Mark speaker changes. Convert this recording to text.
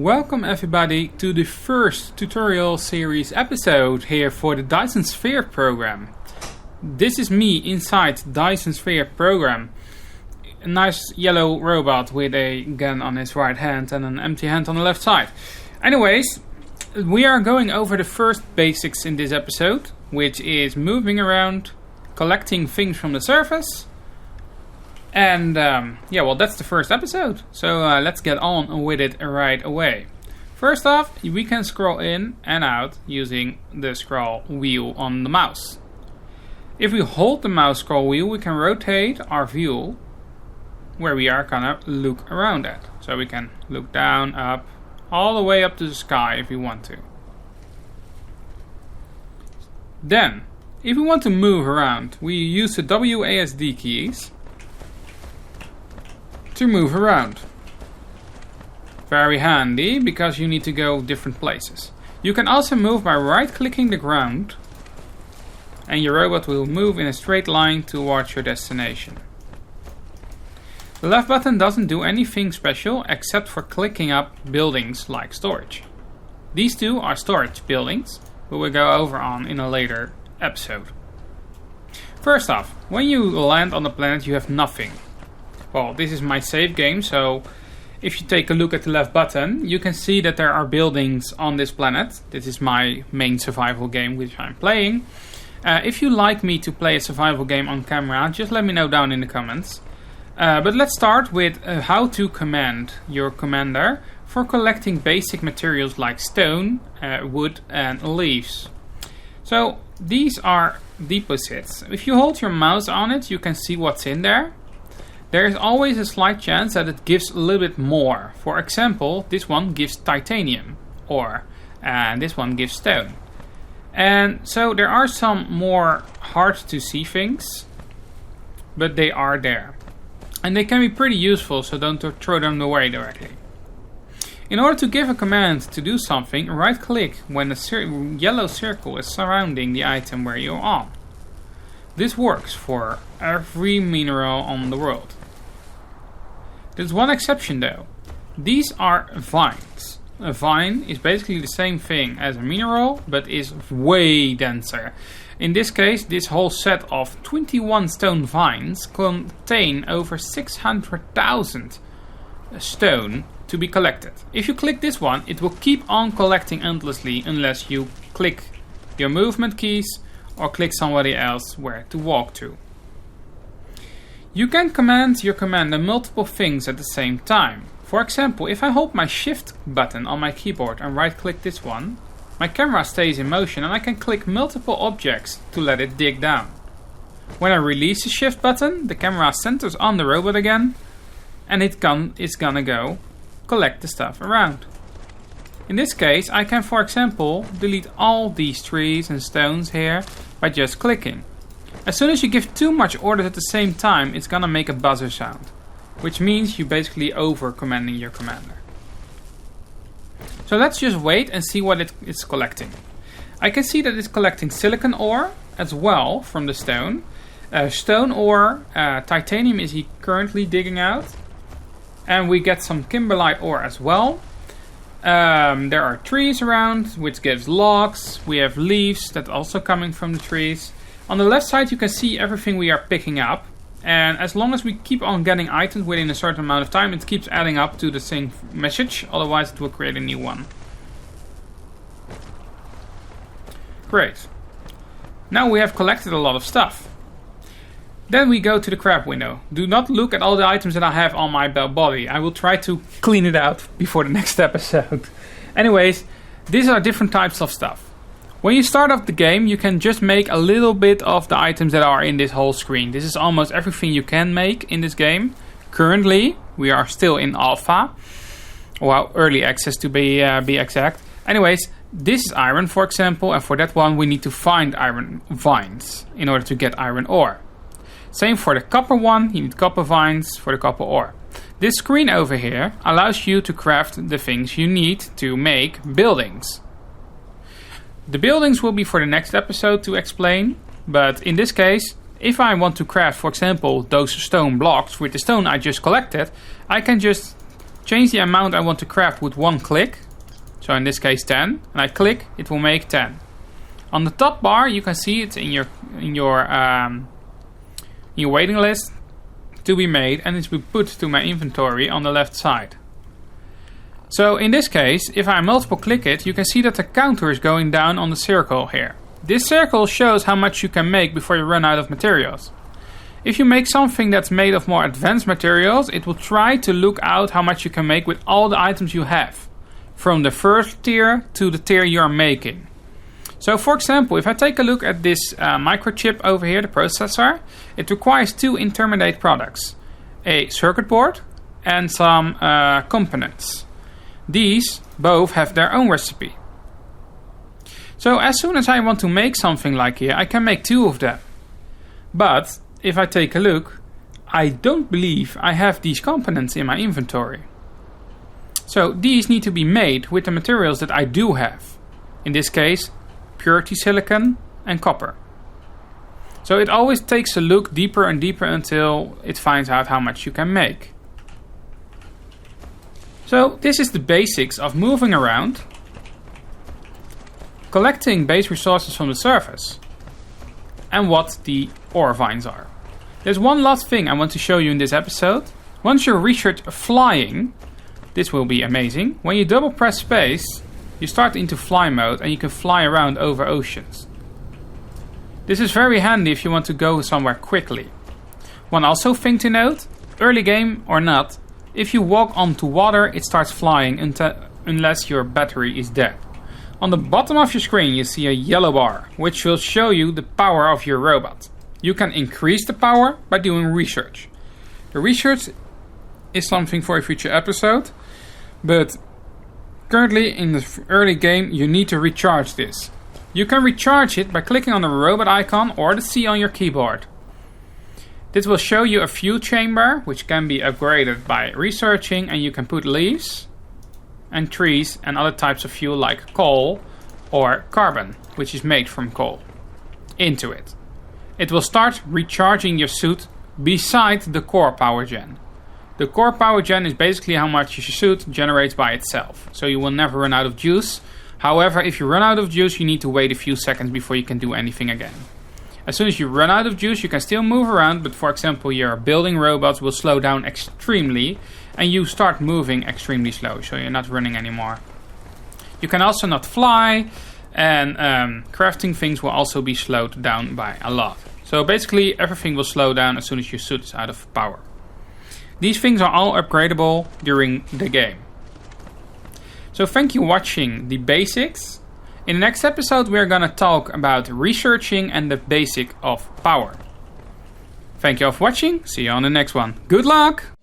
Speaker 1: Welcome everybody to the first tutorial series episode here for the Dyson Sphere program. This is me inside Dyson Sphere program. A nice yellow robot with a gun on his right hand and an empty hand on the left side. Anyways, we are going over the first basics in this episode, which is moving around, collecting things from the surface. And that's the first episode. So let's get on with it right away. First off, we can scroll in and out using the scroll wheel on the mouse. If we hold the mouse scroll wheel, we can rotate our view where we are gonna look around at. So we can look down, up, all the way up to the sky if we want to. Then, if we want to move around, we use the WASD keys to move around. Very handy because you need to go different places. You can also move by right clicking the ground and your robot will move in a straight line towards your destination. The left button doesn't do anything special except for clicking up buildings like storage. These two are storage buildings, but we'll go over on in a later episode. First off, when you land on the planet you have nothing. Well, this is my save game, so if you take a look at the left button, you can see that there are buildings on this planet. This is my main survival game which I'm playing. If you like me to play a survival game on camera, just let me know down in the comments. But let's start with how to command your commander for collecting basic materials like stone, wood and leaves. So these are deposits. If you hold your mouse on it, you can see what's in there. There is always a slight chance that it gives a little bit more. For example, this one gives titanium ore and this one gives stone. And so there are some more hard to see things, but they are there. And they can be pretty useful, so don't throw them away directly. In order to give a command to do something, right click when the yellow circle is surrounding the item where you're on. This works for every mineral on the world. There's one exception though. These are vines. A vine is basically the same thing as a mineral, but is way denser. In this case, this whole set of 21 stone vines contain over 600,000 stone to be collected. If you click this one, it will keep on collecting endlessly unless you click your movement keys or click somebody else where to walk to. You can command your commander multiple things at the same time. For example, if I hold my shift button on my keyboard and right click this one, my camera stays in motion and I can click multiple objects to let it dig down. When I release the shift button, the camera centers on the robot again and it's gonna go collect the stuff around. In this case, I can, for example, delete all these trees and stones here by just clicking. As soon as you give too much orders at the same time, it's gonna make a buzzer sound, which means you're basically over commanding your commander. So let's just wait and see what it's collecting. I can see that it's collecting silicon ore as well from the stone. Stone ore, titanium is he currently digging out. And we get some kimberlite ore as well. There are trees around, which gives logs. We have leaves that are also coming from the trees. On the left side you can see everything we are picking up. And as long as we keep on getting items within a certain amount of time, it keeps adding up to the same message. Otherwise it will create a new one. Great. Now we have collected a lot of stuff. Then we go to the craft window. Do not look at all the items that I have on my body. I will try to clean it out before the next episode. Anyways, these are different types of stuff. When you start off the game, you can just make a little bit of the items that are in this whole screen. This is almost everything you can make in this game. Currently, we are still in alpha. Well, early access to be exact. Anyways, this is iron, for example. And for that one, we need to find iron vines in order to get iron ore. Same for the copper one, you need copper vines for the copper ore. This screen over here allows you to craft the things you need to make buildings. The buildings will be for the next episode to explain, but in this case, if I want to craft, for example, those stone blocks with the stone I just collected, I can just change the amount I want to craft with one click. So in this case 10, and I click, it will make 10. On the top bar, you can see it in your waiting list to be made, and it's been put to my inventory on the left side. So in this case, if I multiple click it, you can see that the counter is going down on the circle here. This circle shows how much you can make before you run out of materials. If you make something that's made of more advanced materials, it will try to look out how much you can make with all the items you have, from the first tier to the tier you are making. So for example, if I take a look at this microchip over here, the processor, it requires 2 intermediate products, a circuit board and some components. These both have their own recipe. So as soon as I want to make something like here, I can make 2 of them. But if I take a look, I don't believe I have these components in my inventory. So these need to be made with the materials that I do have. In this case, purity silicon and copper. So it always takes a look deeper and deeper until it finds out how much you can make. So this is the basics of moving around, collecting base resources from the surface, and what the ore vines are. There's one last thing I want to show you in this episode. Once you research flying, this will be amazing. When you double press space, you start into fly mode and you can fly around over oceans. This is very handy if you want to go somewhere quickly. One also thing to note, early game or not, if you walk onto water, it starts flying unless your battery is dead. On the bottom of your screen you see a yellow bar, which will show you the power of your robot. You can increase the power by doing research. The research is something for a future episode, but currently in the early game you need to recharge this. You can recharge it by clicking on the robot icon or the C on your keyboard. This will show you a fuel chamber, which can be upgraded by researching, and you can put leaves and trees and other types of fuel like coal or carbon, which is made from coal, into it. It will start recharging your suit beside the core power gen. The core power gen is basically how much your suit generates by itself, so you will never run out of juice. However, if you run out of juice, you need to wait a few seconds before you can do anything again. As soon as you run out of juice, you can still move around, but for example, your building robots will slow down extremely, and you start moving extremely slow, so you're not running anymore. You can also not fly, and crafting things will also be slowed down by a lot. So basically, everything will slow down as soon as your suit is out of power. These things are all upgradable during the game. So thank you for watching the basics. In the next episode we are gonna talk about researching and the basic of power. Thank you all for watching, see you on the next one. Good luck!